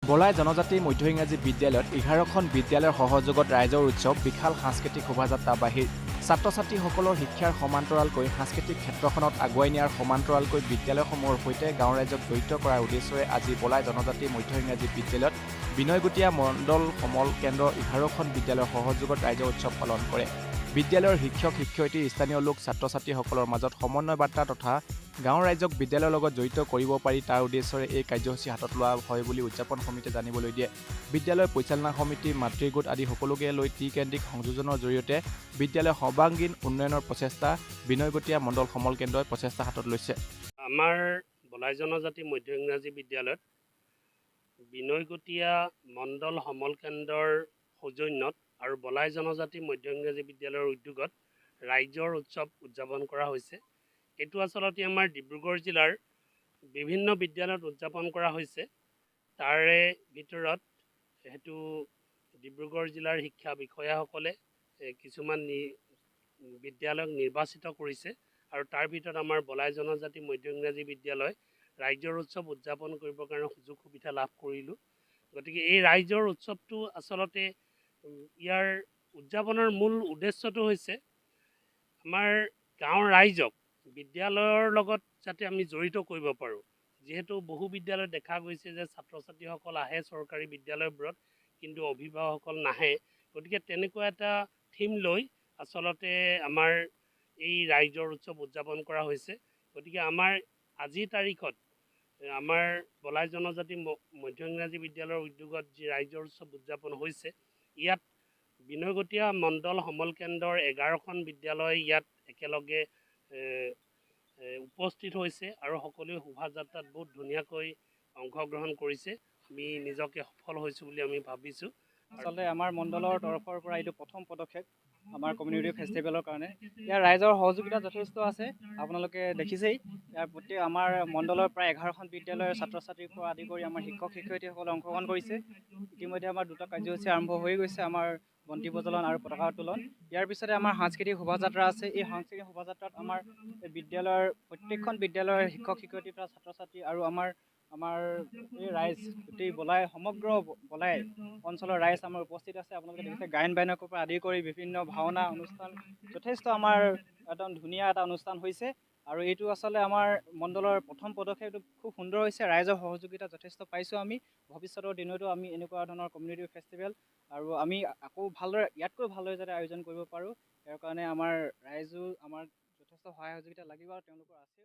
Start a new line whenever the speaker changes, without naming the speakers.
বলাই জনজাতি মধ্য ইংৰাজী বিদ্যালয়ত 11খন বিদ্যালয়ৰ সহযোগত ৰাইজৰ উৎসৱ বিশাল সাংস্কৃতিক শোভাযাত্ৰা বাহিৰ ছাত্ৰ-ছাত্ৰীসকলৰ শিক্ষাৰ সমান্তৰালকৈ সাংস্কৃতিক ক্ষেত্ৰখনত আগুৱাই নিয়াৰ সমান্তৰালকৈ বিদ্যালয়সমূহৰ সৈতে গাঁও ৰাইজক জড়িত কৰাৰ উদ্দেশ্যৰে আজি বলাই জনজাতি মধ্য ইংৰাজী বিদ্যালয়ত বিনয়গুটীয়া মণ্ডল সমল কেন্দ্ৰৰ 11খন বিদ্যালয়ৰ সহযোগত ৰাইজৰ উৎসৱ পালন কৰে। বিদ্যালয়ৰ শিক্ষক শিক্ষয়িত্ৰী স্থানীয় লোক ছাত্ৰ-ছাত্ৰীসকলৰ মাজত সমন্বয় বাৰ্তা তথা গাঁৱৰ ৰাইজক বিদ্যালয়ৰ লগত জড়িত কৰিব পাৰি তাৰ উদ্দেশ্যৰে এই কাৰ্যসূচী হাতত লোৱা হয় বুলি উদযাপন সমিতিয়ে জানিবলৈ দিয়ে। বিদ্যালয় পৰিচালনা সমিতি মাতৃগোট আদি সকলোকে লৈ ত্ৰিকেন্দ্ৰিক সংযোজনৰ জৰিয়তে বিদ্যালয়ৰ সৰ্বাংগীন উন্নয়নৰ প্ৰচেষ্টা বিনয়গুটীয়া মণ্ডল সমল কেন্দ্ৰই প্ৰচেষ্টা হাতত লৈছে।
আমাৰ বলাই জনজাতি মধ্য ইংৰাজী বিদ্যালয়ত বিনয়গুটীয়া মণ্ডল সমল কেন্দ্ৰৰ সৌজন্যত আৰু বলাই জনজাতি মধ্য ইংৰাজী বিদ্যালয়ৰ উদ্যোগত ৰাইজৰ উৎসৱ উদযাপন কৰা হৈছে। এইটো আচলতে আমাৰ ডিব্ৰুগড় জিলাৰ বিভিন্ন বিদ্যালয়ত উদযাপন কৰা হৈছে। তাৰে ভিতৰত সেইটো ডিব্ৰুগড় জিলাৰ শিক্ষা বিষয়াসকলে কিছুমান বিদ্যালয়ক নিৰ্বাচিত কৰিছে আৰু তাৰ ভিতৰত আমাৰ বলাই জনজাতি মধ্য ইংৰাজী বিদ্যালয় ৰাইজৰ উৎসৱ উদযাপন কৰিবৰ কাৰণে সুযোগ সুবিধা লাভ কৰিলোঁ। গতিকে এই ৰাইজৰ উৎসৱটো আচলতে ইয়াৰ উদযাপনৰ মূল উদ্দেশ্যটো হৈছে আমাৰ গাঁৱৰ ৰাইজক বিদ্যালয়ৰ লগত যাতে আমি জড়িত কৰিব পাৰোঁ। যিহেতু বহু বিদ্যালয়ত দেখা গৈছে যে ছাত্ৰ ছাত্ৰীসকল আহে চৰকাৰী বিদ্যালয়বোৰত কিন্তু অভিভাৱকসকল নাহে। গতিকে তেনেকুৱা এটা থিম লৈ আচলতে আমাৰ এই ৰাইজৰ উৎসৱ উদযাপন কৰা হৈছে। গতিকে আমাৰ আজিৰ তাৰিখত আমাৰ বলাই জনজাতি মধ্য ইংৰাজী বিদ্যালয়ৰ উদ্যোগত যি ৰাইজৰ উৎসৱ উদযাপন হৈছে, ইয়াত বিনয়গুটীয়া মণ্ডল সমল কেন্দ্ৰৰ 11খন বিদ্যালয় ইয়াত একেলগে উপস্থিত হৈছে আৰু সকলোৱে শোভাযাত্ৰাত বহুত ধুনীয়াকৈ অংশগ্ৰহণ কৰিছে। আমি নিজকে সফল হৈছোঁ বুলি আমি ভাবিছোঁ।
আচলতে আমাৰ মণ্ডলৰ তৰফৰ পৰা এইটো প্ৰথম পদক্ষেপ আমাৰ কমিউনিটি ফেষ্টিভেলৰ কাৰণে। ইয়াৰ ৰাইজৰ সহযোগিতা যথেষ্ট আছে, আপোনালোকে দেখিছেই। ইয়াৰ প্ৰত্যেক আমাৰ মণ্ডলৰ প্ৰায় 11খন বিদ্যালয়ৰ ছাত্ৰ ছাত্ৰীৰ পৰা আদি কৰি আমাৰ শিক্ষক শিক্ষয়িত্ৰীসকলে অংশগ্ৰহণ কৰিছে। ইতিমধ্যে আমাৰ দুটা কাৰ্যসূচী আৰম্ভ হৈ গৈছে, আমাৰ বন্তি প্ৰজ্বলন আৰু পতাকা উত্তোলন। ইয়াৰ পিছতে আমাৰ সাংস্কৃতিক শোভাযাত্ৰা আছে। এই সাংস্কৃতিক শোভাযাত্ৰাত আমাৰ বিদ্যালয়ৰ প্ৰত্যেকখন বিদ্যালয়ৰ শিক্ষক শিক্ষয়িত্ৰী তথা ছাত্ৰ ছাত্ৰী আৰু আমাৰ এই ৰাইজ গোটেই বলাই সমগ্ৰ বলাই অঞ্চলৰ ৰাইজ আমাৰ উপস্থিত আছে। আপোনালোকে দেখিছে গায়ন বায়নকৰ পৰা আদি কৰি বিভিন্ন ভাওনা অনুষ্ঠান যথেষ্ট আমাৰ একদম ধুনীয়া এটা অনুষ্ঠান হৈছে আৰু এইটো আচলতে আমাৰ মণ্ডলৰ প্ৰথম পদক্ষেপটো খুব সুন্দৰ হৈছে। ৰাইজৰ সহযোগিতা যথেষ্ট পাইছোঁ আমি। ভৱিষ্যতৰ দিনতো আমি এনেকুৱা ধৰণৰ কমিউনিটি ফেষ্টিভেল আৰু আমি আকৌ ভালদৰে ইয়াতকৈ ভালদৰে যাতে আয়োজন কৰিব পাৰোঁ, ইয়াৰ কাৰণে আমাৰ ৰাইজো আমাৰ যথেষ্ট সহায় সহযোগিতা লাগিব আৰু তেওঁলোকৰ আছে।